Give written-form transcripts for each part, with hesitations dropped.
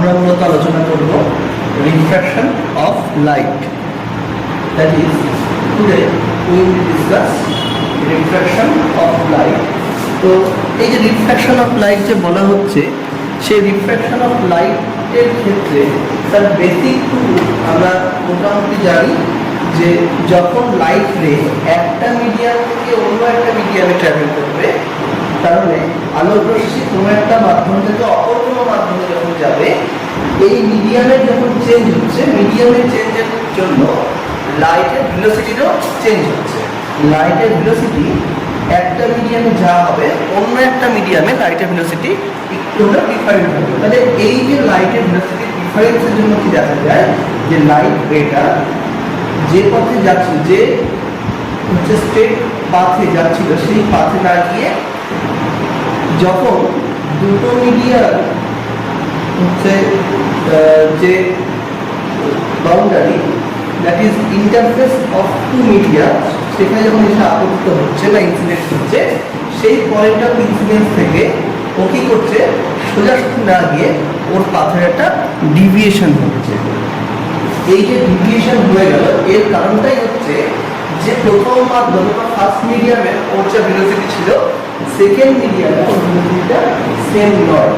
আমরা মূলত আলোচনা করব refraction of light. That is today we will discuss refraction of light. তো এই যে রিফ্র্যাকশন অফ লাইট যে বলা হচ্ছে, সেই রিফ্র্যাকশন অফ লাইটের ক্ষেত্রে তার বেসিক আমরা মোটামুটি জানি যে যখন লাইট রে একটা মিডিয়াম থেকে অন্য একটা মিডিয়ামে ট্রাভেল করবে, তাহলে আলোর রশ্মি কোনো একটা মাধ্যম থেকে অপর কোনো মাধ্যমে যখন যাবে, এই মিডিয়ামের যখন চেঞ্জ হচ্ছে, মিডিয়ামের চেঞ্জের জন্য লাইটের ভেলোসিটিরও চেঞ্জ হচ্ছে। লাইটের ভেলোসিটি একটা মিডিয়ামে যা হবে, অন্য একটা মিডিয়ামে লাইটের ভেলোসিটি একটু ডিফারেন্ট হবে। তাহলে এই যে লাইটের ভেলোসিটি ডিফারেন্সের জন্য কি দেখা যায়, যে লাইট রেটা যে পথে যাচ্ছে, যে হচ্ছে স্ট্রেট পাথে যাচ্ছিল, সেই পাথে না গিয়ে যখন দুটো মিডিয়ার হচ্ছে যে boundary, that is interface of two media, সেখানে যখন এসে আপতিত হচ্ছে বা ইনসিডেন্ট হচ্ছে, সেই পয়েন্ট অফ ইনসিডেন্স থেকে ও কি করছে, সোজাসুজি না গিয়ে ওর পাথের একটা ডিভিয়েশন হচ্ছে। এই যে ডিভিয়েশন হয়ে গেল, এর কারণটাই হচ্ছে যে প্রথম মাধ্যমে বা ফার্স্ট মিডিয়ামে ওর যে ভেলোসিটি ছিল, সেকেন্ড মিডিয়ামে ওর ভেলোসিটিটা সেম নয়।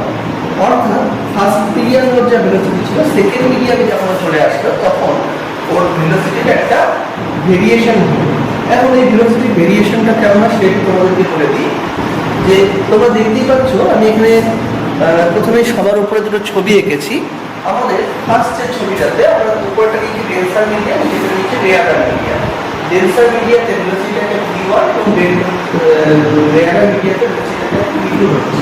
অর্থাৎ ফার্স্ট মিডিয়ামে ওর যে ভেলোসিটি ছিল, সেকেন্ড মিডিয়ামে যখন চলে আসলো, তখন ওর ভেলোসিটির একটা ভেরিয়েশন হলো। এখন এই ভেলোসিটি ভেরিয়েশনটা কেমন হয় সেটা তোমাদেরকে বলে দিই। যে তোমরা দেখতেই পাচ্ছ, আমি এখানে প্রথমে সবার উপরে দুটো ছবি এঁকেছি। আমাদের ফার্স্টের ছবিটাতে আমরা উপরটা লিখি ডেন্সার মিডিয়া, নিচেটা লিখি রেয়ারার মিডিয়া। ডেন্সার মিডিয়াতে ভেলোসিটিটাকে v1 এবং রেয়ারার মিডিয়াতে ভেলোসিটিটাকে v2 হচ্ছে।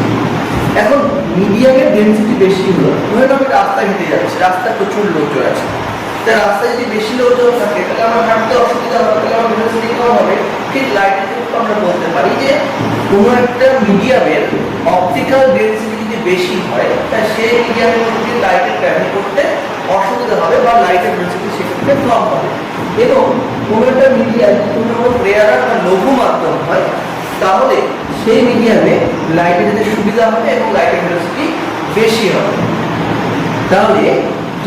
এখন মিডিয়ামের ডেন্সিটি বেশি হলো, ধরে নাও আমি রাস্তা হেঁটে যাচ্ছি, রাস্তায় প্রচুর লোকজন আছে। তাই রাস্তায় যদি বেশি লোকজন থাকে, তাহলে আমার হাঁটতে অসুবিধা হবে, তাহলে আমার ভেলোসিটি কম হবে। ঠিক লাইটের ক্ষেত্রে আমরা বলতে পারি যে কোনো একটা মিডিয়ামের অপটিক্যাল ডেন্সিটি যদি বেশি হয়, তাই সেই মিডিয়ামের মধ্যে লাইটের ট্রাভেল করতে অসুবিধা হবে বা লাইটের ভেলোসিটি সেক্ষেত্রে কম হবে। এবং কোনো একটা মিডিয়াম কোনো রেয়ারার বা লঘু মাধ্যম হয়, তাহলে সেই মিডিয়ামে লাইটে যেতে সুবিধা হবে এবং লাইটের ভেলোসিটি বেশি হবে। তাহলে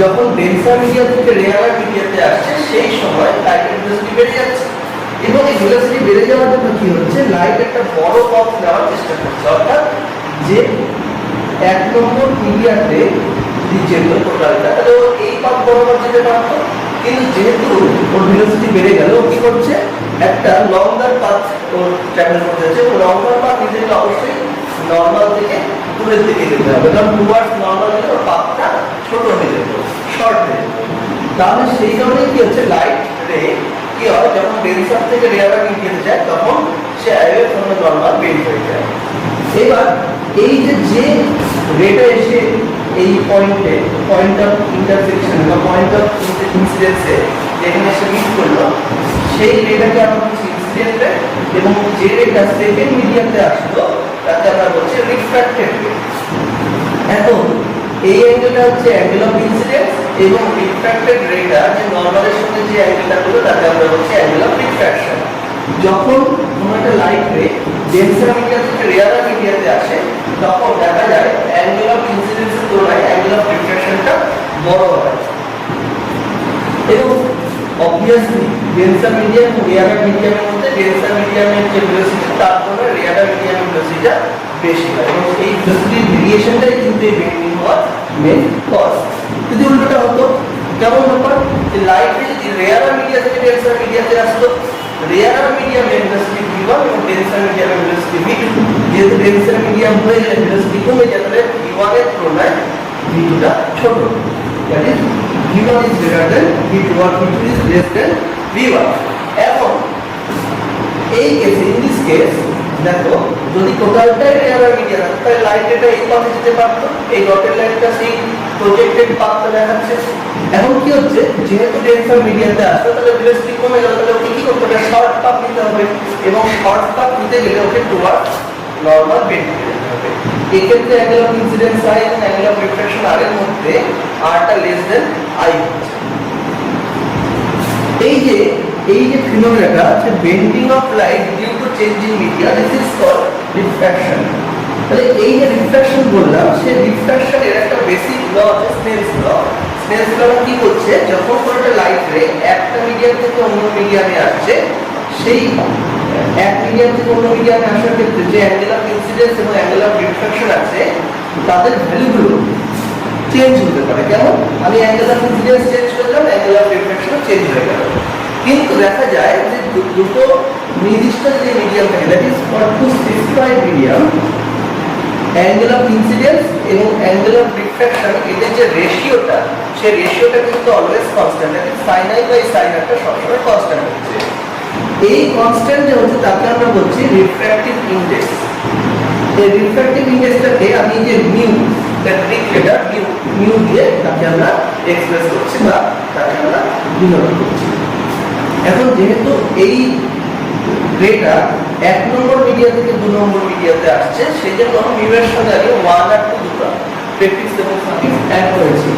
যখন ডেন্সার মিডিয়া থেকে রেয়ারার মিডিয়াতে আসছে, সেই সময় লাইটের ভেলোসিটি বেড়ে যাচ্ছে। এবং এই ভেলোসিটি বেড়ে যাওয়ার জন্য কি হচ্ছে, লাইট একটা বড় পথ নেওয়ার চেষ্টা করছে। অর্থাৎ যে এক নম্বর মিডিয়াতে যদি যেত টোটালটা, তাহলে ও এই পথ বরাবর যেতে পারত। কিন্তু যেহেতু ওর ভেলোসিটি বেড়ে গেল, ও কি করছে, একটা লঙ্গার পাথ ওর ট্রাভেল করতে হচ্ছে। লঙ্গার পাথ নিতে গেলে অবশ্যই নর্মাল থেকে দূরের দিকে যেতে হবে, কারণ টুয়ার্ডস নর্মাল গেলে ওর পাথটা ছোট হয়ে যেত, শর্ট হয়ে যেত। তাহলে সেই কারণে কি হচ্ছে, লাইট রে কি হয়, যখন ডেন্সার থেকে রেয়ারার মিডিয়াতে যায়, তখন সে অ্যাওয়ে ফ্রম দ্য নর্মাল বের হয়ে যায়। এবার এই যে রেটা এসে এই পয়েন্টে, পয়েন্ট অফ ইন্টারসেকশন বা পয়েন্ট অফ ইনসিডেন্সে যেখানে এসে মিট করলো, সেই রেটাকে আমরা বলছি ইনসিডেন্ট রে। এবং যে রেটা সেকেন্ড মিডিয়াতে আসলো, তাকে আমরা বলছি রিফ্র্যাক্টেড রে। এখন এই অ্যাঙ্গেলটা হচ্ছে অ্যাঙ্গেল অফ ইনসিডেন্স, এবং রিফ্র্যাক্টেড রেটা যে নরমালের সাথে যে অ্যাঙ্গেলটা হলো, তাকে আমরা বলছি অ্যাঙ্গেল অফ রিফ্র্যাকশন। যখন কোনো একটা লাইট রে ডেন্সার মিডিয়া থেকে রেয়ারার মিডিয়াতে আসে, তখন দেখা যায় অ্যাঙ্গেল অফ ইনসিডেন্সের তুলনায় অ্যাঙ্গেল অফ রিফ্র্যাকশনটা বড় হয়। এবং অবভিয়াসলি ডেন্সার মিডিয়াম এবং রেয়ারার মিডিয়ামের মধ্যে ডেন্সার মিডিয়ামের যে ভেলোসিটি, তার তুলনায় রেয়ারার মিডিয়ামের ভেলোসিটিটা বেশি হয়। এবং এই ভেলোসিটির ভেরিয়েশনটাই কিন্তু এই বেন্ডিং হওয়ার মেন কজ। যদি উল্টোটা হতো, কেমন ব্যাপার, যে লাইটে যদি রেয়ারার মিডিয়া থেকে ডেন্সার মিডিয়াতে আসতো, রেয়ারার মিডিয়ামের ভেলোসিটি v1 এবং ডেন্সার মিডিয়ামের ভেলোসিটি v2। যেহেতু ডেন্সার মিডিয়াম হয়ে গেলে ভেলোসিটি কমে যায়, তাহলে v1 এর তুলনায় v2টা ছোট। That is v1 is greater than v2 or v2 is less than v1। এখন এই কেসে, ইন দিস কেস, দেখো যদি টোটালটাই রেয়ারার মিডিয়া থাকে, তাহলে লাইট এটা এই পথে যেতে পারতো, এই ডটের লাইনটা সেই প্রজেক্টেড পাথটা দেখাচ্ছে। এখন কি হচ্ছে, যেহেতু ডেন্সার মিডিয়াতে আসলো, তাহলে ভেলোসিটি কমে গেল, তাহলে ওকে কি করতে হবে, শর্ট পাথ নিতে হবে। এবং শর্ট পাথ নিতে গেলে ওকে টুয়ার্ডস নর্মাল বেন্ড করে যেতে হবে। এক্ষেত্রে অ্যাঙ্গেল অফ ইনসিডেন্স আই এবং অ্যাঙ্গেল অফ রিফ্র্যাকশন আর এর মধ্যে আরটা লেস দেন আই হচ্ছে। এই যে ফিনোমেনাটা আছে, bending of light due to change in media, this is called refraction. তাহলে এই যে রিফ্র্যাকশন বললাম, সেই রিফ্র্যাকশনের একটা বেসিক ল আছে স্নেলস ল। স্নেলস লটা কি বলছে, যখন কোনো একটা লাইট রে একটা মিডিয়াম থেকে অন্য মিডিয়ামে আসছে, সেই এক মিডিয়াম থেকে অন্য মিডিয়ামে আসার ক্ষেত্রে যে অ্যাঙ্গেল অফ ইনসিডেন্স এবং অ্যাঙ্গেল অফ রিফ্র্যাকশন আছে, তাদের ভ্যালুগুলো চেঞ্জ হতে পারে। কেমন? আমি অ্যাঙ্গেল অফ ইনসিডেন্স চেঞ্জ করলাম, অ্যাঙ্গেল অফ রিফ্র্যাকশন চেঞ্জ হয়ে গেল। কিন্তু দেখা যায় যে দুটো নির্দিষ্ট যে মিডিয়াম থাকে, that is for two specified medium, angle of incidence এবং অ্যাঙ্গেল অফ রিফ্র্যাকশন এদের যে রেশিওটা, সেই রেশিওটা কিন্তু always constant. That is sin i by sin r টা সবসময় কনস্ট্যান্ট হচ্ছে। এই কনস্ট্যান্ট যে হচ্ছে তাকে আমরা বলছি রিফ্র্যাক্টিভ ইনডেক্স। এই রিফ্র্যাক্টিভ ইনডেক্সটাকে আমি যে mu, that Greek letter mu, mu দিয়ে তাকে আমরা এক্সপ্রেস করছি বা তাকে আমরা ডিনোট করছি। এখন যেহেতু এই রেটা এক নম্বর মিডিয়া থেকে দু নম্বর মিডিয়াতে আসছে, সেই জন্য মিউ এর সঙ্গে আমি 1 আর 2 দুটো প্রেফিক্স এবং সাফিক্স অ্যাড করেছি।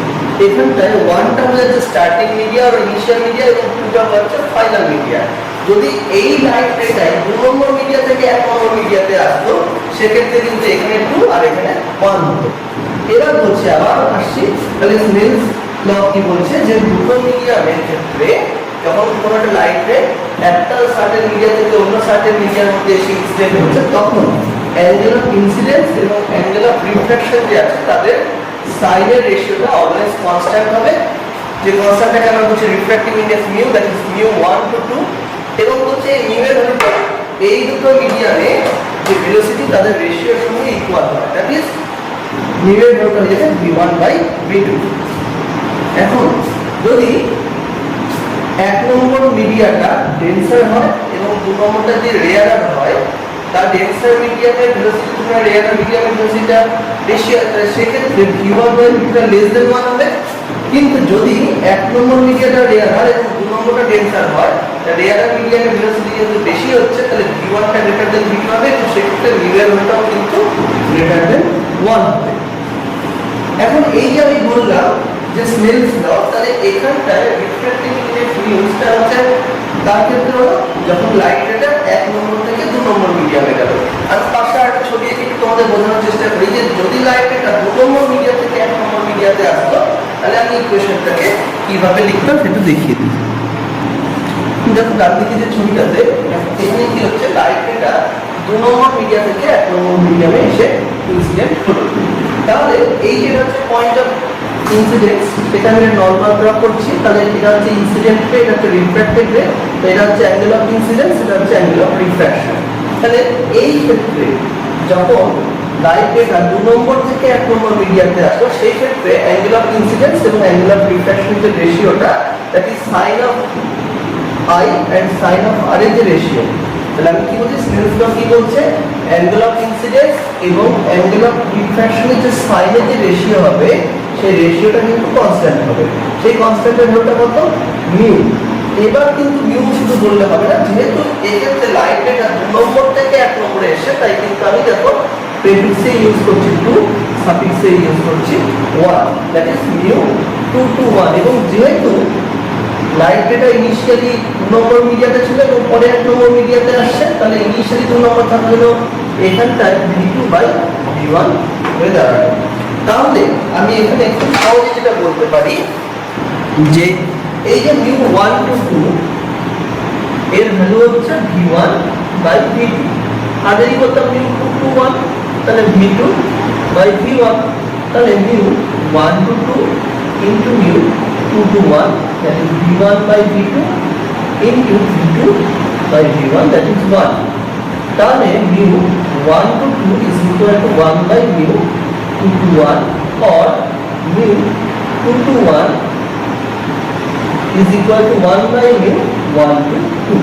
এখানটায় 1টা হচ্ছে স্টার্টিং মিডিয়া আর ইনিশিয়াল মিডিয়া এবং 2টা হচ্ছে ফাইনাল মিডিয়া। যদি এই লাইট রেটাই দু নম্বর মিডিয়া থেকে এক নম্বর মিডিয়াতে আসতো, সেক্ষেত্রে কিন্তু এখানে 2 আর এখানে 1 হতো। এবার বলছে, আবার আসছি, তাহলে স্নেলস ল কি বলছে যে দুটো মিডিয়ামের ক্ষেত্রে যখন কোনো একটা লাইট রে একটা সার্টেন মিডিয়া থেকে অন্য সার্টেন মিডিয়ার মধ্যে এসে ইনসিডেন্ট হচ্ছে, তখন অ্যাঙ্গেল অফ ইনসিডেন্স এবং অ্যাঙ্গেল অফ রিফ্র্যাকশন যে আছে তাদের সাইনের রেশিওটা অলওয়েজ কনস্ট্যান্ট হবে। যে কনস্ট্যান্টটাকে আমরা বলছি refractive index mu, that is mu 1 to 2, এবং বলছে এই মিউ এর ভ্যালুটা এই দুটো মিডিয়ামে যে ভেলোসিটি তাদের রেশিওর সঙ্গে ইকুয়াল হয়, দ্যাট ইজ মিউ এর ভ্যালুটা হয়ে যাবে v1 বাই v2। এখন যদি এক নম্বর মিডিয়াটা ডেন্সার হয় এবং দু নম্বরটা যে রেয়ারার হয়, তার ডেন্সার মিডিয়ামের ভেলোসিটি তুলনায় রেয়ারার মিডিয়ামের ভেলোসিটিটা বেশি হয়, তাহলে সেক্ষেত্রে v1 by v2 less than 1 হবে। কিন্তু যদি এক নম্বর মিডিয়াটা রেয়ারার এবং দু নম্বরটা ডেন্সার হয়, তাহলে রেয়ারার মিডিয়ামের ভেলোসিটি যেহেতু বেশি হচ্ছে, তাহলে v1টা গ্রেটার দেন v2 হবে, তো সেক্ষেত্রে মিউ এর ভ্যালুটাও কিন্তু গ্রেটার দেন 1 হবে। এখন এই যে আমি বললাম যে স্নেলস ল, তাহলে এখানটায় রিফ্র্যাক্টিভ ইনডেক্স মিউটা হচ্ছে তার ক্ষেত্রে হলো যখন লাইট রেটা এক নম্বর থেকে দু নম্বর মিডিয়ামে গেল। আর পাশে একটা ছবি এঁকে তোমাদের বোঝানোর চেষ্টা করি যে যদি লাইট রেটা দু নম্বর মিডিয়া থেকে এক নম্বর মিডিয়াতে আসতো, তাহলে আমি ইকুয়েশনটাকে কিভাবে লিখতাম সেটা দেখিয়ে দিই। দেখো ডান দিকে যে ছবিটাতে, এখানে কি হচ্ছে, লাইট রেটা দু নম্বর মিডিয়া থেকে এক নম্বর মিডিয়ামে এসে ইনসিডেন্ট হলো। তাহলে এই যেটা হচ্ছে পয়েন্ট অফ ইনসিডেন্স, সেটা আমি নরমাল ড্র করছি। তাহলে এটা হচ্ছে ইনসিডেন্ট রে, এটা হচ্ছে রিফ্র্যাক্টেড রে, তো এটা হচ্ছে অ্যাঙ্গেল অফ ইনসিডেন্স, এটা হচ্ছে অ্যাঙ্গেল অফ রিফ্র্যাকশন। তাহলে এই ক্ষেত্রে যখন লাইট রেটা দু নম্বর থেকে এক নম্বর মিডিয়াতে আসলো, সেই ক্ষেত্রে অ্যাঙ্গেল অফ ইনসিডেন্স এবং অ্যাঙ্গেল অফ রিফ্র্যাকশনের যে রেশিওটা, that is sine of i and sin of r এর যে রেশিও, তাহলে আমি কি বলছি, স্নেলস ল কি বলছে, অ্যাঙ্গেল অফ ইনসিডেন্স এবং অ্যাঙ্গেল অফ রিফ্র্যাকশনের যে সাইনের যে রেশিও হবে, সেই রেশিওটা কিন্তু কনস্ট্যান্ট হবে। সেই কনস্ট্যান্টের ভ্যালুটা কত, মিউ। এবার কিন্তু মিউ শুধু বললে হবে না, যেহেতু এক্ষেত্রে লাইট রেটা দু নম্বর থেকে এক নম্বরে এসে, তাই কিন্তু আমি দেখো প্রেফিক্সে ইউজ করছি 2, সাফিক্সে ইউজ করছি 1, দ্যাট ইজ মিউ 2 to 1। এবং যেহেতু লাইট রেটা ইনিশিয়ালি দু নম্বর মিডিয়াতে ছিল এবং পরে এক নম্বর মিডিয়াতে আসছে, তাহলে ইনিশিয়ালি দু নম্বর থাকার জন্য এখানটায় v2 বাই v1 হয়ে দাঁড়াবে। তাহলে আমি এখানে একটু সহজে যেটা বলতে পারি যে এই যে মিউ 1 to 2 এর ভ্যালু হচ্ছে v1 বাই v2, আগেরই করতাম মিউ 2 to 1, তাহলে v2 বাই v1, তাহলে mu 1 to 2 into mu 2 to 1, that is v1 by v2 into v2 by v1, that is 1. তাহলে mu 1 to 2 is equal to 1 by mu 2 to 1, or mu 2 to 1 is equal to 1 by mu 1 to 2.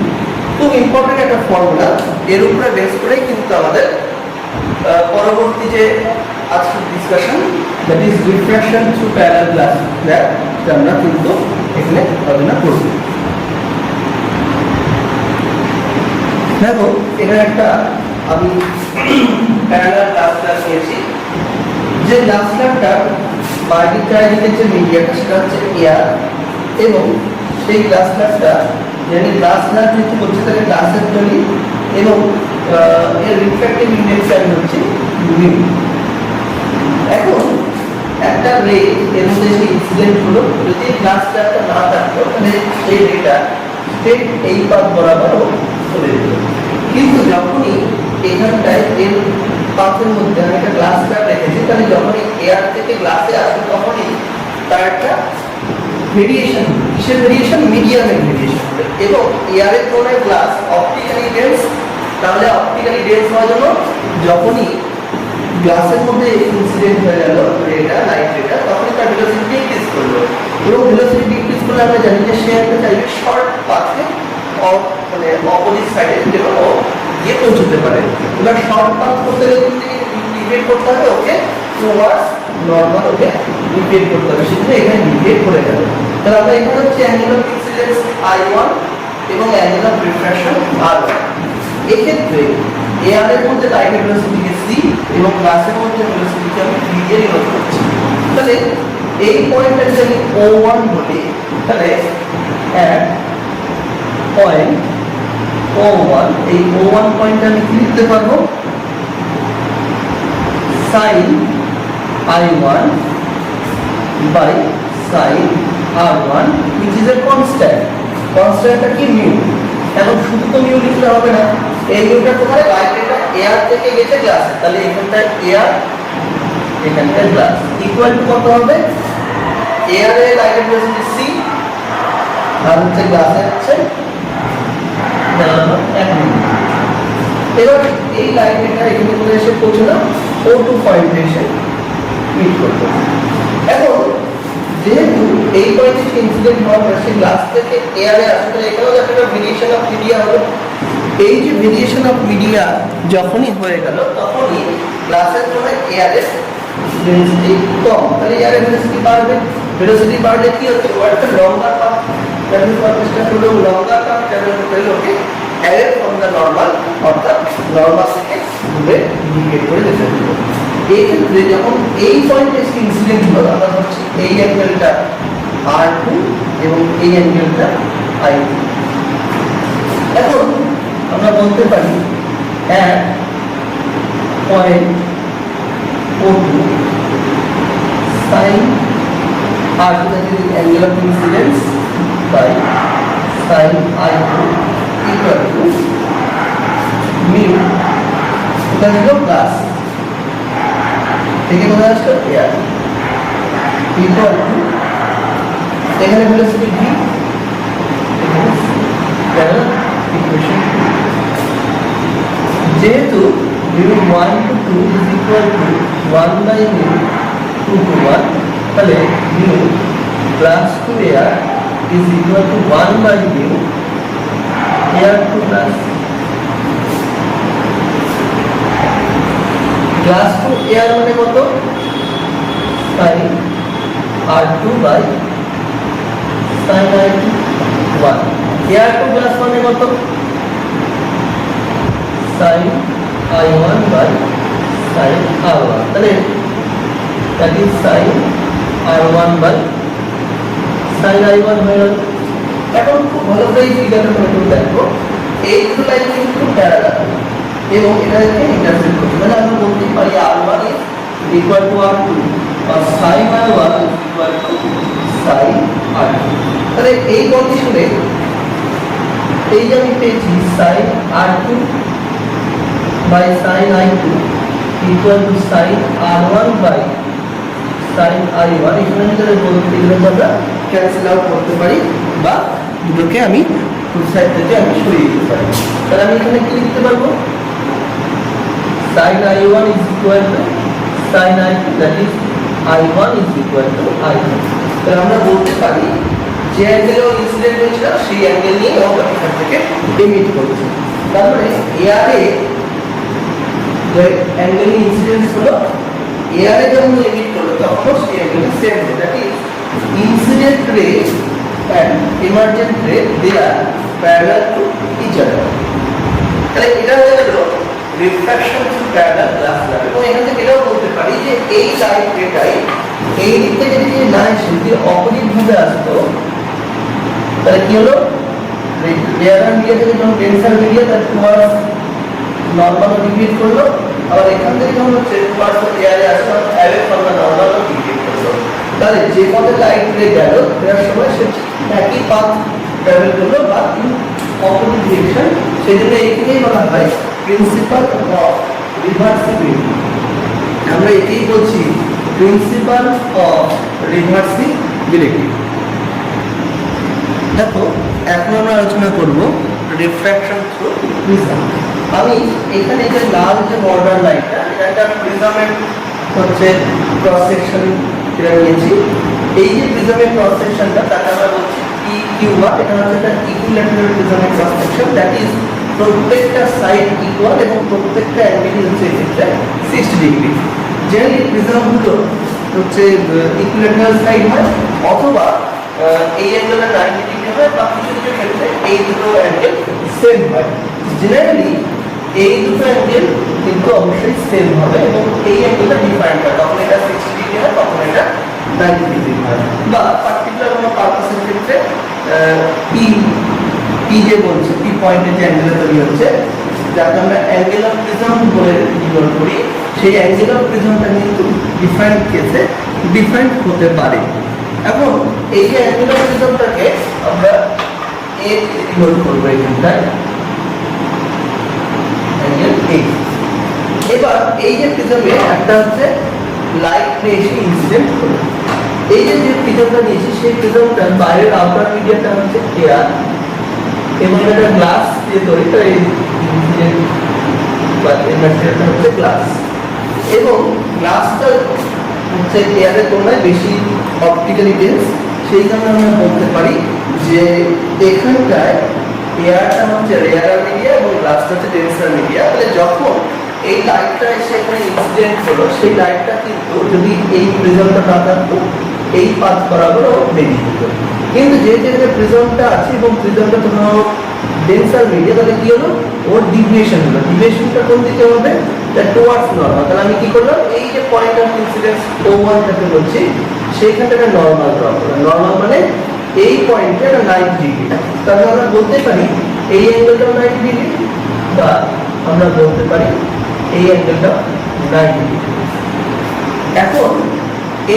খুব important একটা formula, এর উপরে base করেই কিন্তু আমাদের পরবর্তী যে আজকের discussion, that is refraction through parallel glass slab, আমরা কিন্তু এখানে আলোচনা করব। দেখো এখানে একটা আমি প্যারালাল গ্লাস স্ল্যাব নিয়েছি, যে গ্লাস স্ল্যাবটা বাইরের চারিদিকে যে মিডিয়াটা সেটা হচ্ছে এয়ার, এবং সেই গ্লাস স্ল্যাবটা যেখানে গ্লাস স্ল্যাব যেহেতু বলছে তাহলে গ্লাসের তৈরি, এবং এর রিফ্র্যাক্টিভ ইনডেক্স আমি হচ্ছে মিউ। এখন একটা রে এর মধ্যে যে ইনসিডেন্ট হলো, যদি গ্লাস ট্র্যাপটা না থাকতো তাহলে এই রেটা স্ট্রেট এই পাথ বরাবর চলে যেত। কিন্তু যখনই এখানটায় এর পাথের মধ্যে আমি একটা গ্লাস ট্র্যাপ রেখেছি, তাহলে যখনই এয়ার থেকে গ্লাসে আসবে তখনই তার একটা ভেরিয়েশন, কিসের ভেরিয়েশন? মিডিয়ামের ভেরিয়েশন হবে। এবং এয়ারের কোণে গ্লাস অপটিক্যালি ডেন্স, তাহলে অপটিক্যালি ডেন্স হওয়ার জন্য যখনই গ্লাসের মধ্যে ইনসিডেন্ট হয়ে গেল রেটা, লাইট রেটা, তখন তার ভেলোসিটি ডিক্রিজ করলো। এবং ভেলোসিটি ডিক্রিজ করলে আমরা জানি যে সে একটা চাইবে শর্ট পাথে মানে অপোজিট সাইডে যেন ও গিয়ে পৌঁছতে পারে। এবার শর্ট পাথ করতে গেলে ডিভিয়েট করতে হবে ওকে টুয়ার্ডস নর্মাল, ওকে ডিভিয়েট করতে হবে, সেজন্য এখানে ডিভিয়েট করে গেল। তাহলে আমরা এখানে হচ্ছে অ্যাঙ্গেল অফ ইনসিডেন্স I1 এবং অ্যাঙ্গেল অফ রিফ্রাকশন R1। এক্ষেত্রে এয়ার এর মধ্যে লাইটের ভেলোসিটিকে c এবং গ্লাসের মধ্যে ভেলোসিটিকে আমি v দিয়ে ডিনোট করছি। তাহলে এই পয়েন্টটা যদি O1 বলি, তাহলে এট পয়েন্ট O1, এই O1 পয়েন্টটা আমি কি লিখতে পারবো? sin I1 by sin R1 which is a constant। কনস্ট্যান্টটা কি? মিউ। এখন শুধু তো মিউ লিখলে হবে না, এই মিউটা তোমার লাইট এটা এয়ার থেকে গেছে গ্লাসে, তাহলে এখানটায় এয়ার, এখানটায় গ্লাস, ইকুয়াল টু কত হবে? এয়ার এর লাইটের ভেলোসিটি c আর হচ্ছে গ্লাসে হচ্ছে 1 মিনিট। এবার এই লাইট এটা এখানে চলে এসে পৌঁছলো O2 পয়েন্টে এসে মিট করতে। এখন যেহেতু এই পয়েন্টে ইনসিডেন্ট হওয়ার পর সেই গ্লাস থেকে এয়ারে আসলে এখানেও একটা ভেরিয়েশন অফ মিডিয়া হবে। এই যে ভেরিয়েশন অফ মিডিয়া যখনই হয়ে গেল তখনই গ্লাসের জন্য এয়ারের ডেনসিটি কম, তাহলে এয়ারের ভেলোসিটি বাড়বে। ভেলোসিটি বাড়লে কি হচ্ছে? ও একটা লঙ্গার পাথ ট্রাভেল করতে হলো, লঙ্গার পাথ ট্রাভেল করতে হলো ওকে অ্যাওয়ে ফ্রম দ্য নর্মাল, অর্থাৎ নর্মাল থেকে দূরে ডিভিয়েট করে যেতে হবে। এই ক্ষেত্রে যখন এই পয়েন্টে ইনসিডেন্ট হলো, আমরা হচ্ছে এই অ্যাঙ্গেলটা R2 এবং এই অ্যাঙ্গেলটা I2। এখন আমরা বলতে পারি at point O2 sin R2, that is angle of incidence, by sin I2 equal to mu, এটা হলো প্লাস থেকে কোথায় আসলো এয়ার, ইকুয়াল টু এখানে ভেলোসিটি v, এখানে ইকুয়েশন। যেহেতু mu 1 to 2 is equal to 1 by mu 2 to 1, তাহলে mu plus 2 air is equal to 1 by mu air to plus plus 2 air মানে কত? sin R2 by sin I2 1, air to plus মানে কত? sin I1 by sin R1, তাহলে that is sin R1 by sin I1 হয়ে গেল। এখন খুব ভালো করে এই ফিগারটা তোমরা দেখো, এই দুটো লাইন কিন্তু প্যারালাল এবং এটাকে ইন্টারসেক্ট করছে, মানে আমরা বলতে পারি R1 is equal to R2 or sin R1 is equal to sin R2। তাহলে এই কন্ডিশনে এই যে আমি পেয়েছি sin R2 by sin I2 equal to sin R1 by sin I1, এখানে যদি বলতে গেলে আমরা ক্যান্সেল আউট করতে পারি বা দুটোকে আমি টু সাইড থেকে আমি সরিয়ে দিতে পারি। তাহলে আমি এখানে কি লিখতে পারবো? sin I1 is equal to sin I2, that is I1 is equal to I2। তাহলে আমরা বলতে পারি যে অ্যাঙ্গেলে ইনসিডেন্ট হয়েছিল সেই অ্যাঙ্গেল নিয়ে ও এখান থেকে এমিট করছে। তারপরে এয়ারে যে অ্যাঙ্গেল ইনসিডেন্স হলো, এয়ারে যখন এমিট করলো তখন সেই অ্যাঙ্গেল সেম হবে, দ্যাট ইজ ইনসিডেন্ট রে and emergent ray, they are parallel to each other। তাহলে এটা হয়ে গেল refraction through parallel glass light. এবং এখান থেকে এটাও বলতে পারি যে এই লাইট রেটাই এই দিক থেকে যদি না এসে যদি অপোজিট ভাবে আসতো তাহলে কি হলো? রেয়ার মিডিয়া থেকে যখন ডেন্সার মিডিয়া তার টুয়ার্ডস নর্মাল ডিভিয়েট করলো, আবার এখান থেকে যখন হচ্ছে টুয়ার্ডস দ্য এয়ারে আসে তখন away from the normal deviate করলো। তাহলে যে পথে লাইট রে গেল ফেরার সময় সে একই পাথ ট্রাভেল করলো বা ইন অপোজিট ডিরেকশন। সেই জন্য এইখানেই বলা হয় প্রিন্সিপাল অফ রিভার্সিবিলিটি। আমরা এটাই বলছি প্রিন্সিপাল অফ রিভার্সিবিলিটি। দেখো এখন আমরা আলোচনা করব রিফ্র্যাকশন থ্রু প্রিজম। আমি এখানে যে লাল যে বর্ডার লাইনটা এটা একটা প্রিজমের হচ্ছে ক্রস সেকশন এটা নিয়েছি। এই যে প্রিজমের ক্রস সেকশনটা তাকে আমরা বলছি PQ1। এটা হচ্ছে একটা ইকুইল্যাটারাল প্রিজমের ক্রস সেকশন, দ্যাট ইজ প্রত্যেকটা সাইড ইকুয়াল এবং প্রত্যেকটা অ্যাঙ্গেল হচ্ছে এক্ষেত্রে 60 ডিগ্রি। জেনারেলি প্রিজমগুলো হচ্ছে ইকুইল্যাটারাল সাইড হয় অথবা এই অ্যাঙ্গেলটা 90 ডিগ্রি হয় বা কিছু কিছু ক্ষেত্রে এই দুটো অ্যাঙ্গেল সেম হয়। জেনারেলি এই দুটো অ্যাঙ্গেল কিন্তু অবশ্যই সেম হবে এবং এই অ্যাঙ্গেলটা ডিফারেন্ট হয়, তখন এটা 60 ডিগ্রি হয় তখন এটা 90 ডিগ্রি হয়। বা পার্টিকুলার কোনো পারপাসের ক্ষেত্রে পি যে বলছে পি পয়েন্টে যে অ্যাঙ্গেল তৈরি হচ্ছে যাকে আমরা অ্যাঙ্গেল অফ প্রিজম বলে ডিনোট করি, সেই অ্যাঙ্গেল অফ প্রিজমটা কিন্তু ডিফারেন্ট কেসে ডিফারেন্ট হতে পারে। এখন এই যে অ্যাঙ্গেল অফ প্রিজমটাকে আমরা এ ডিনোট করবো এখানটায় অ্যাঙ্গেল এ। এবার এই যে প্রিজমে একটা হচ্ছে লাইট রে এসে ইনসিডেন্ট হলো। এই যে প্রিজমটা নিয়েছি সেই প্রিজমটার বাইরের আউটার মিডিয়াটা হচ্ছে এয়ার এবং এটা গ্লাস দিয়ে তৈরি, তো এই ইনসিডেন্ট বা ম্যাটেরিয়ালটা হচ্ছে গ্লাস এবং গ্লাসটা হচ্ছে এয়ারের তুলনায় বেশি অপটিক্যালি ডেন্স। সেই কারণে আমরা বলতে পারি যে এখানটায় এয়ারটা হচ্ছে রেয়ার মিডিয়া এবং গ্লাসটা হচ্ছে ডেন্সার মিডিয়া। তাহলে যখন এই লাইটটা এসে এখানে ইনসিডেন্ট হলো সেই লাইটটা কিন্তু যদি এই প্রিজমটা না থাকতো এই পাথ বরাবর বেরিয়ে যেত, কিন্তু যেহেতু এখানে প্রিজমটা আছে এবং প্রিজমটা কোনো ডেন্সার মিডিয়া তাহলে কি হলো ওর ডিভিয়েশন হলো। ডিভিয়েশনটা কোন দিকে হবে? Towards normal. তাহলে আমি কি করলাম এই যে পয়েন্ট অফ ইনসিডেন্স O1 টাকে বলছি সেইখানটা একটা নর্মাল ড্র করলাম। নর্মাল মানে এই পয়েন্টে একটা 90 ডিগ্রি। তাহলে আমরা বলতে পারি এই অ্যাঙ্গেলটাও 90 ডিগ্রি বা আমরা বলতে পারি এই অ্যাঙ্গেলটা 90 ডিগ্রি। এখন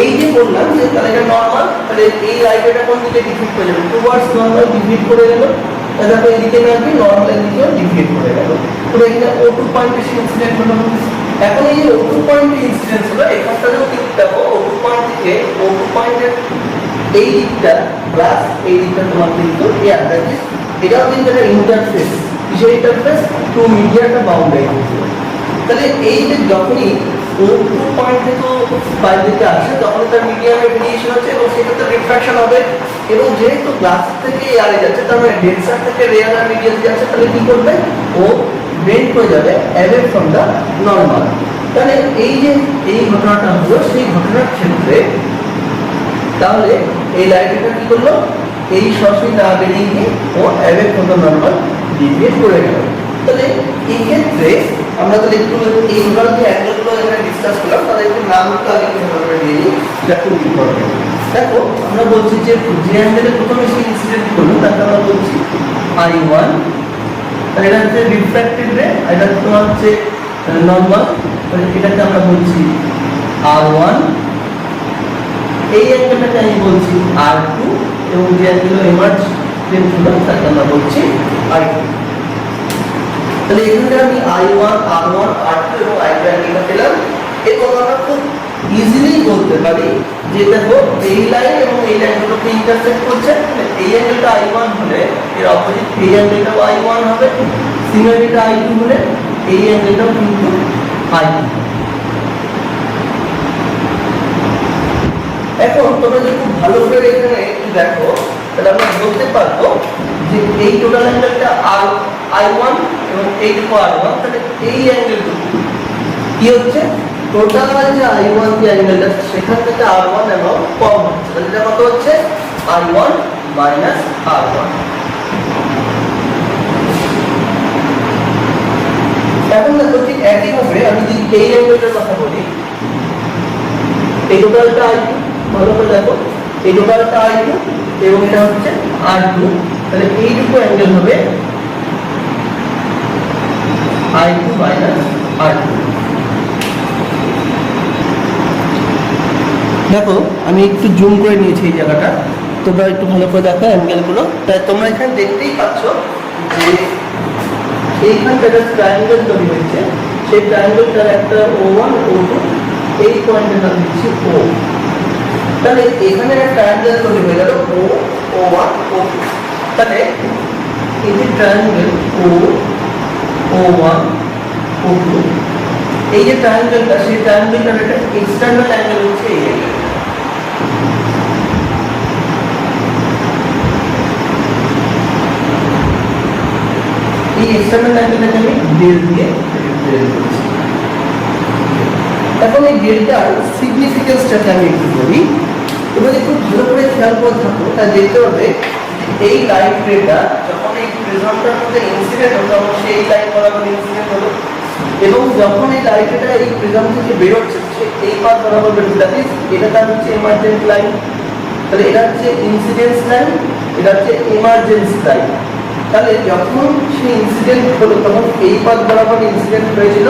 এই যে বললাম যে তাহলে এটা নর্মাল, তাহলে এই লাইটটা কোন দিকে ডিফিট করে যাবে? টুয়ার্ডস নর্মাল ডিফিট করে গেল। তাহলে দেখো এদিকে না কি নর্মাল এদিকে ডিফিট করে গেল। তো এখানে O2 পয়েন্টে ইনসিডেন্ট হলো। এখন এই যে O2 পয়েন্টে ইনসিডেন্ট হলো এখানটাতেও কিন্তু দেখো O2 পয়েন্ট থেকে O2 পয়েন্টের এই দিকটা প্লাস এই দিকটা তোমার কিন্তু এয়ার থাকে। এটাও কিন্তু একটা ইন্টারফেস, কিসের ইন্টারফেস? টু মিডিয়াটা বাউন্ডারি। তাহলে এই যে যখনই O2 পয়েন্ট থেকে বাইরে দিকে আসে তখন তার মিডিয়ামের ভেরিয়েশন হচ্ছে এবং সেক্ষেত্রে রিফ্র্যাকশন হবে। এবং যেহেতু গ্লাস থেকে এয়ারে যাচ্ছে তার মানে ডেন্সার থেকে রেয়ার আর মিডিয়াতে যাচ্ছে, তাহলে কি করবে ও বেন্ড হয়ে যাবে অ্যাওয়ে ফ্রম দ্য নর্মাল। তাহলে এই যে এই ঘটনাটা হলো সেই ঘটনার ক্ষেত্রে তাহলে এই লাইটটা কি করলো এই সরাসরি না বেরিয়ে গিয়ে ও away from the normal deviate করে গেল। তাহলে এই ক্ষেত্রে আমরা তাহলে একটু এই ধরনের যে অ্যাঙ্গেলগুলো এখানে ডিসকাস করলাম তাদের একটু নামটা আগে কিভাবে দিয়ে নিই, এটা খুব ইম্পর্টেন্ট। দেখো আমরা বলছি যে অ্যাঙ্গেলে প্রথমে সেই ইনসিডেন্ট করলো তাকে আমরা বলছি I1, তাহলে এটা হচ্ছে রিফ্র্যাক্টেড রে, এটা তোমার হচ্ছে নর্মাল, তাহলে এটাকে আমরা বলছি R1। এই অ্যাঙ্গেলটাকে আমি বলছি R2 এবং যে অ্যাঙ্গেল এমার্জ হলো তাকে আমরা বলছি I2। তাহলে এখানে আমি I1, R1, R2 এবং I2 অ্যাঙ্গেলটা পেলাম এবং আমরা খুব ইজিলি বলতে পারি যে দেখো এই লাইন এবং এই লাইনগুলোকে ইন্টারসেক্ট করছে। এই অ্যাঙ্গেলটা I1 হলে এর অপোজিট এই অ্যাঙ্গেলটাও I1 হবে, সিমিলারলি I2 হলে এই অ্যাঙ্গেলটাও কিন্তু I2। এখন তোমরা যদি খুব ভালো করে এখানে একটু দেখো তাহলে আমরা বলতে পারবো যে এই টোটাল অ্যাঙ্গেলটা I1 এবং এইটুকু R1, তাহলে এই অ্যাঙ্গেলটুকু কি হচ্ছে টোটাল যে I1 যে অ্যাঙ্গেলটা সেখান থেকে R1 এবং কম হচ্ছে, তাহলে এটা কত হচ্ছে I1 মাইনাস R1। এখন দেখো ঠিক একইভাবে আমি যদি এই অ্যাঙ্গেলটার কথা বলি, এই টোটালটা I2, ভালো করে দেখো এই টোটালটা I2 এবং এটা হচ্ছে R2, তাহলে এইটুকু অ্যাঙ্গেল হবে I2 মাইনাস R2। দেখো আমি একটু জুম করে নিয়েছি এই জায়গাটা, তোমরা একটু ভালো করে দেখো অ্যাঙ্গেলগুলো। তাই তোমরা এখানে দেখতেই পাচ্ছ যে এইখানটা একটা ট্রায়াঙ্গেল তৈরি হয়েছে, সেই ট্রায়াঙ্গেলটার একটা O1 O2, এই পয়েন্টের নাম দিচ্ছি O। তাহলে এখানে একটা ট্রায়াঙ্গেল তৈরি হয়ে গেল O1 O2। তাহলে এই যে ট্রায়াঙ্গেল O1 O2, এই যে ট্রায়াঙ্গেলটা, সেই ট্রায়াঙ্গেলটার একটা এক্সটার্নাল অ্যাঙ্গেল হচ্ছে এই অ্যাঙ্গেল। এই এক্সটার্নাল অ্যাঙ্গেলটাকে আমি ডেল দিয়ে রিপ্রেজেন্ট করছি। এখন এই ডেলটার সিগনিফিকেন্সটাকে আমি একটু বলি, এবার একটু ভালো করে খেয়াল করে থাকো, তা দেখতে হবে এই লাইট রেটা যখন এই প্রিজমটার মধ্যে ইনসিডেন্ট হলো তখন সেই লাইন বরাবর ইনসিডেন্ট হলো, এবং যখন এই লাইট রেটা এই প্রিজম থেকে বেরোচ্ছে সে এই পাথ বরাবর বেরোচ্ছে, দ্যাট ইজ এটা তার হচ্ছে এমার্জেন্ট লাইন। তাহলে এটা হচ্ছে ইনসিডেন্স লাইন, এটা হচ্ছে এমার্জেন্স লাইন। তাহলে যখন সে ইনসিডেন্ট হলো তখন এই পাথ বরাবর ইনসিডেন্ট হয়েছিল,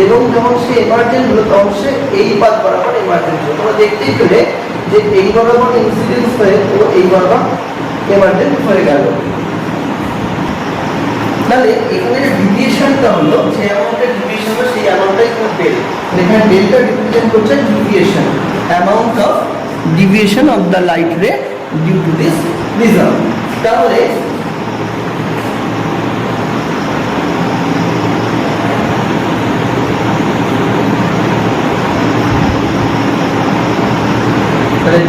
এবং যখন সে এমার্জেন্ট হলো তখন সে এই পাথ বরাবর এমার্জেন্ট হলো। তোমরা দেখতেই পেলে যে এই বরাবর ইনসিডেন্স হয়ে ও এই বরাবর এমার্জেন্ট হয়ে গেল। তাহলে এখানে যে ডিভিয়েশনটা হলো, যে অ্যামাউন্টের ডিভিয়েশন হলো সেই অ্যামাউন্টটাই কিন্তু ডেল। এখানে ডেলটা রিপ্রেজেন্ট করছে deviation, amount of deviation of the light ray due to this prism. তাহলে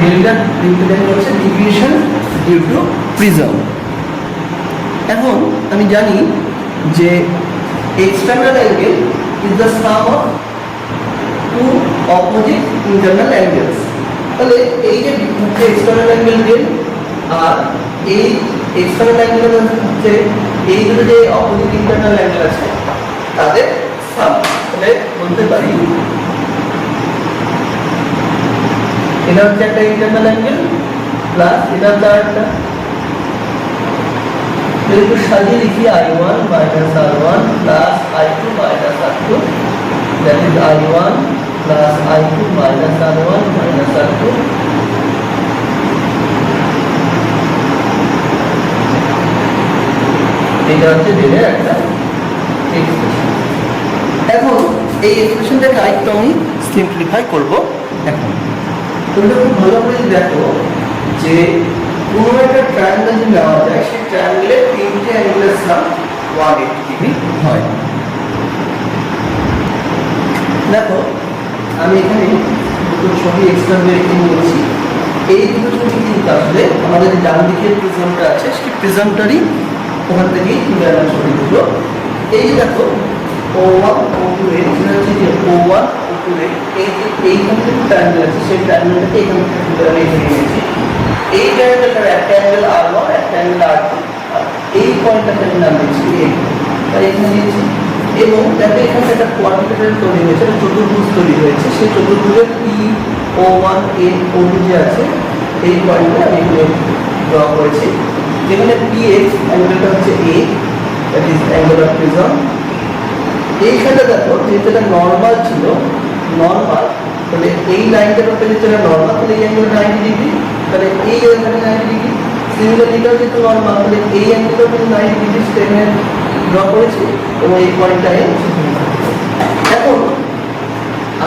ডেলটা রিপ্রেজেন্ট করছে ডিভিয়েশন ডিউ টু প্রিজম। এখন আমি জানি যে external angle is the sum of two opposite internal angles. তাহলে এই যে এক্সটার্নাল অ্যাঙ্গেল ডেল আর এই এক্সটার্নাল অ্যাঙ্গেল হচ্ছে এই দুটো যে অপোজিট ইন্টারনাল অ্যাঙ্গেল আছে তাদের সাম। তাহলে বলতে পারি এটা হচ্ছে একটা ইন্টারনাল অ্যাঙ্গেল প্লাস এটা হচ্ছে আরেকটা। যদি একটু সাজিয়ে লিখি I1 minus R1 plus I2 minus R2, that is I1 plus I2 minus R1 minus R2, এটা হচ্ছে ডেলের একটা এক্সপ্রেশন। এখন এই এক্সপ্রেশনটাকে আরেকটু আমি সিম্পলিফাই করব। এখন তোমরা খুব ভালো করে দেখো যে কোনো একটা ট্রায়াঙ্গেল যদি নেওয়া যায়, সেই ট্রায়াঙ্গেলের তিনটে অ্যাঙ্গেলের সাম 180 ডিগ্রি হয়। দেখো আমি এখানে দুটো ছবি এক্সট্রা রেখে নিয়েছি। এই দুটো ছবি কিন্তু আসলে আমাদের ডান দিকের প্রিজমটা আছে সেই প্রিজমটারই ওখান থেকেই তুলে আনা ছবিগুলো। এই যে দেখো O1 O2 এর যেটা হচ্ছে যে O1 O2 এর এই যে এইখানে যে ট্রায়াঙ্গেল আছে সেই ট্রায়াঙ্গেলটাকে এখান থেকে তুলে আমি এখানে নিয়েছি। এই ট্রায়াঙ্গেলটার একটা অ্যাঙ্গেল R1 একটা অ্যাঙ্গেল R2, এই পয়েন্টটাকে আমি নাম দিচ্ছি A, তাই এখানে দিয়েছি। এবং দেখো এখানে একটা কোয়াড্রিলেটারাল তৈরি হয়েছে, একটা চতুর্ভুজ তৈরি হয়েছে, সেই চতুর্ভুজের P O1 A O2 যে আছে এই পয়েন্টটা আমি এখানে ড্র করেছি, যেখানে PX অ্যাঙ্গেলটা হচ্ছে A, that is angle of prism. এইখানে দেখো যেহেতু এটা নর্মাল ছিল, নর্মাল তাহলে এই লাইনটার উপরে যেটা নর্মাল, তাহলে এই অ্যাঙ্গেল 90 ডিগ্রি, তাহলে এই এখানে 90 ডিগ্রি। সিমিলারলি এটাও যেহেতু নর্মাল, তাহলে এই অ্যাঙ্গেলটাও কিন্তু 90 ডিগ্রি স্টেনে ড্র করেছি এবং এই পয়েন্টটায়। এখন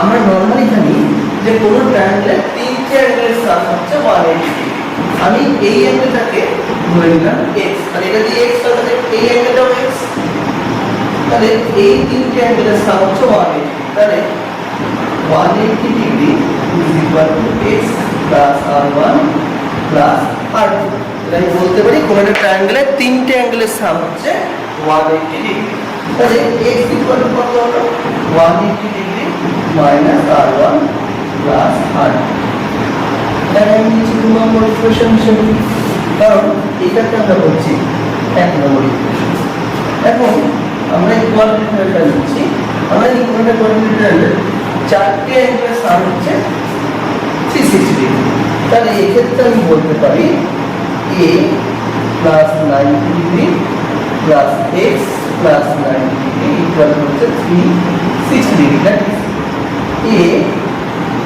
আমরা নর্মালি জানি যে কোনো ট্রায়াঙ্গেলের তিনটে অ্যাঙ্গেলের সাম হচ্ছে 180 ডিগ্রি। আমি এই অ্যাঙ্গেলটাকে ধরে নিলাম x, তাহলে এটা দিয়ে x, তাহলে এই অ্যাঙ্গেলটাও x, তাহলে এই তিনটে অ্যাঙ্গেলের সাম হচ্ছে 180। তাহলে 180 degree is equal to x plus R1 plus R2। তাহলে আমি বলতে পারি কোনো একটা ট্রায়াঙ্গেলের তিনটে অ্যাঙ্গেলের সাম হচ্ছে 180 ডিগ্রি। তাহলে x ইকুয়াল টু কত হলো 180 degree minus R1 plus R2। তাহলে আমি নিচে 2 নম্বর ইকুয়েশন হিসেবে, কারণ এটাকে আমরা বলছি 1 নম্বর ইকুয়েশন। এখন আমরা এই কোয়াড্রিলেটারালটা নিচ্ছি, আমরা এই কোয়াড্রিলেটারালের চারটে অ্যাঙ্গেলের সাম হচ্ছে 360 ডিগ্রি। তাহলে এক্ষেত্রে আমি বলতে পারি a plus 90 degree plus x plus 90 degree equal হচ্ছে 360 degree. That is a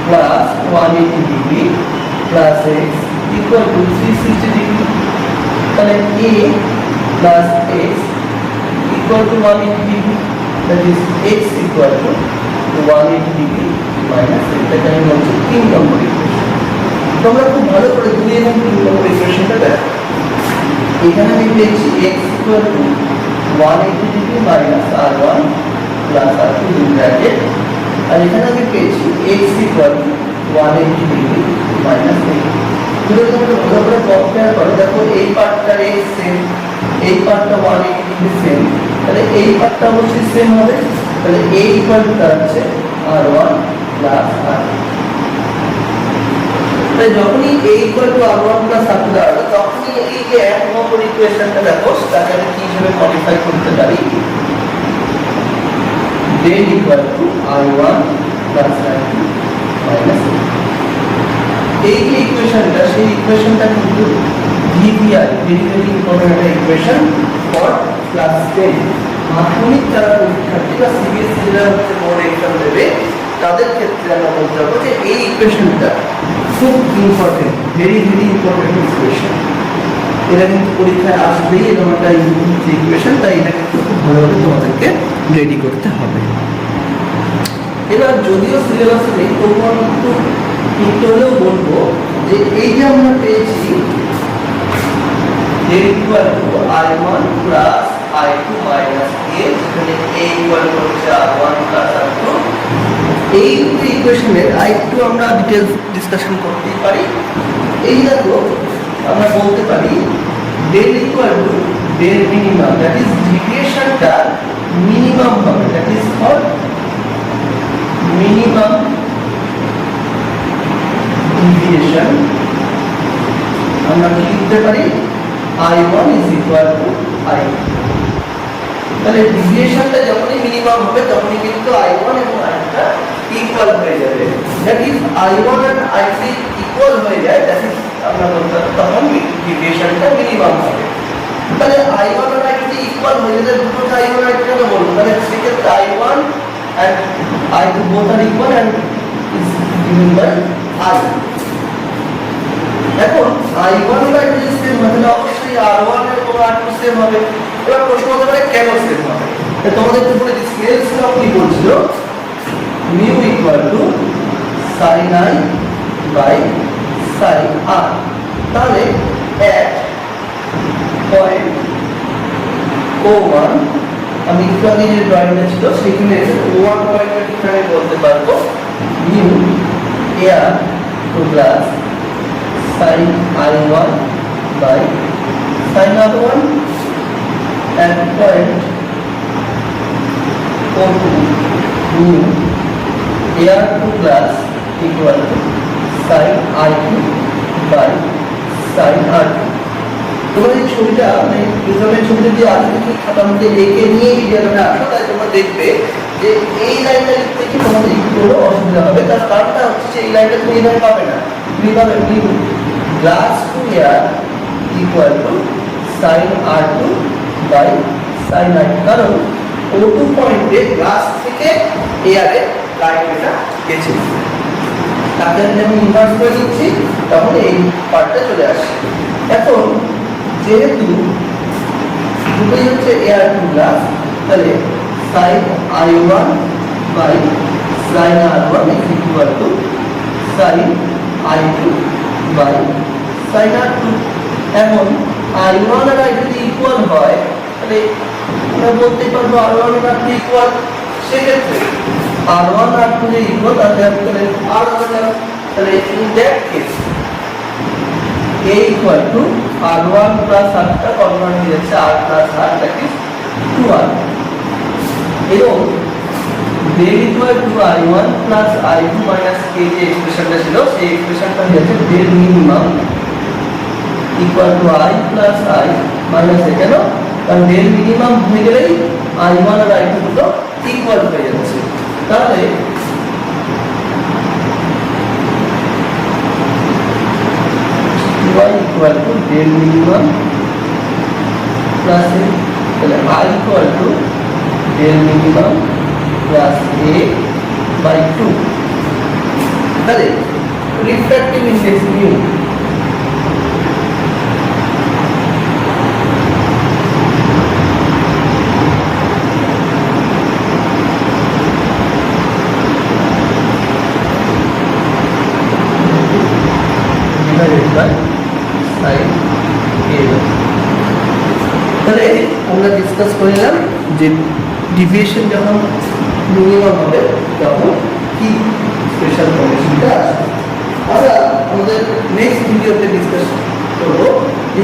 plus 180 degree plus x equal to 360 degree. তাহলে a plus x equal to 180 degree, that is x equal to 180 degree minus এটাকে আমি বলছি 3 নম্বর equation. তোমরা খুব ভালো করে 2 এবং 3 নম্বর ইকুয়েশনটা দেখো। এখানে আমি পেয়েছি x equal to 180 degree minus r1 plus r2 in bracket, আর এখানে আমি পেয়েছি x equal to 180 degree minus a। যদি তোমরা ভালো করে কম্পেয়ার করো, দেখো এই পার্টটা x সেম, এই পার্টটা 180 ডিগ্রি সেম, তাহলে এই পার্টটা অবশ্যই সেম হবে। তাহলে a ইকুয়াল টু হচ্ছে r1 প্লাস r2। তাই যখনই a equal to r1 plus r2 দাঁড়াবে, তখনই এই যে 1 নম্বর ইকুয়েশনটা দেখো, তাকে আমি কি হিসেবে মডিফাই করতে পারি, del equal two r1 plus r2 minus a। এই যে ইকুয়েশনটা, সেই ইকুয়েশনটা কিন্তু VBI, ভেরি ভেরি ইম্পর্টেন্ট একটা ইকুয়েশন ফর ক্লাস 10। মাধ্যমিক যারা পরীক্ষার্থী বা সিবিএসসি যারা হচ্ছে বোর্ড এক্সাম দেবে, তাদের ক্ষেত্রে আমরা বলতে পারবো যে এই ইকুয়েশনটা খুব important, very very important equation. এটা কিন্তু পরীক্ষায় আসবেই, এরকম একটা ইকুয়েশন, তাই এটা কিন্তু খুব ভালোভাবে তোমাদেরকে রেডি করতে হবে। এবার যদিও সিলেবাসে নেই, তবুও আমি একটু হলেও বলবো যে এই যে আমরা পেয়েছি a equal to i1 plus i2 minus a, যেখানে a ইকুয়াল টু হচ্ছে r1 প্লাস r2, এই দুটো ইকুয়েশনের আরেকটু আমরা ডিটেইলস ডিসকাশন করতে পারি। এই দেখো আমরা বলতে পারি del equal to del minimum, that is ডেভিয়েশনটা মিনিমাম হবে, that is for minimum deviation. আমরা কি লিখতে পারি, i1 is equal to i2। তাহলে ডেভিয়েশনটা যখনই মিনিমাম হবে, তখনই কিন্তু i1 এবং i2 ইকুয়াল হয়ে যাবে। That is i1 and i3 equal হয়ে যায়, দ্যাট ইজ আমরা বলতে পারি তখন ডেভিয়েশনটা মিনিমাম হবে। তাহলে i1 and i3 ইকুয়াল হয়ে গেলে দুটো i1 i3 কে বলবো, তাহলে সেক্ষেত্রে i1 and i2 both are equal and is given by i। এখন i1 এবং i2 যদি সেম হয়, তাহলে অবশ্যই r1 এবং r2 সেম হবে। এবার প্রশ্ন হতে পারে কেন সেম হবে? তোমাদের উপরে যে স্নেলস ল কি বলছিল, mu equal to sin i by sin r। তাহলে at পয়েন্ট o1, আমি একটু আগে যে ড্রয়িংটা ছিল সেখানে o1 পয়েন্টের ঠিকানা বলতে পারবো mu ar plus sin i1 by sin r1 and point o2 mu ar2 plus equal to sin i2 by sin r2। তোমরা এই ছবিটা মানে প্রিজমের ছবিটা দিয়ে আগে থেকে খাতার মধ্যে এঁকে নিয়ে এই জায়গাটা আসো, তাই তোমরা দেখবে যে এই লাইনটা লিখতে কি তোমাদের একটু অসুবিধা হবে। তার কারণটা হচ্ছে যে এই লাইনটা তুমি এইভাবে পাবে না, তুমি পাবে mu glass to air equal to sin r2 by sin r2, কারণ o2 পয়েন্টে গ্লাস থেকে এয়ারে লাইনটা গেছে। তাকে আমি ইনভার্স করে দিচ্ছি, তখন এই পার্টটা চলে আসে। এখন যেহেতু দুটোই হচ্ছে ar2 গ্লাস, তাহলে sin i1 by sin r1 is equal to sin i2 by sin r2। এখন i1 আর i2 যদি ইকুয়াল হয়, তাহলে আমরা বলতে পারবো r1 আর r2 ইকুয়াল। সেক্ষেত্রে r1 আর r2 যে ইকুয়াল, তাহলে r হবে না। তাহলে in that case a equal to r1 plus r2 convert হয়ে যাচ্ছে r plus r, that is 2r। এবং del equal two i1 plus i2 minus k যে এক্সপ্রেশনটা ছিল, সেই এক্সপ্রেশনটা হয়ে যাচ্ছে del minimum equal to i plus i minus a। কেন? কারণ del মিনিমাম হয়ে গেলেই i1 আর i2 দুটো ইকুয়াল হয়ে যাচ্ছে। তাহলে y equal to del minimum plus a, তাহলে i equal to del minimum plus a by 2। তাহলে রিফ্র্যাক্টিভ ইন্ডেক্স মিউ। তাহলে আমরা ডিসকাস করলাম যে ডিভিয়েশন যখন মিনিমাম হবে তখন কি স্পেশাল কন্ডিশনটা আসবে। আমরা আমাদের নেক্সট ভিডিওতে ডিসকাস করবো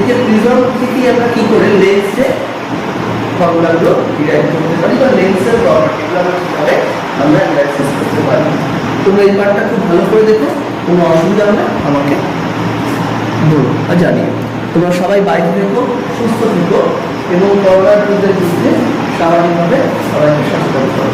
যে প্রিজম থেকে আমরা কি করে লেন্সে ফর্মুলাগুলো ডিরাইভ করতে পারি বা লেন্সের প্রপার্টিগুলো আমরা কীভাবে আমরা অ্যানালাইসিস করতে পারি। তোমরা এই পার্টটা খুব ভালো করে দেখো, কোনো অসুবিধা হলে আমাকে বলো আর জানিও। তোমরা সবাই বাইরে থেকো, সুস্থ থেকো এবং করোনার বিরুদ্ধে যুদ্ধে স্বাভাবিকভাবে সবাইকে সচেতন করো।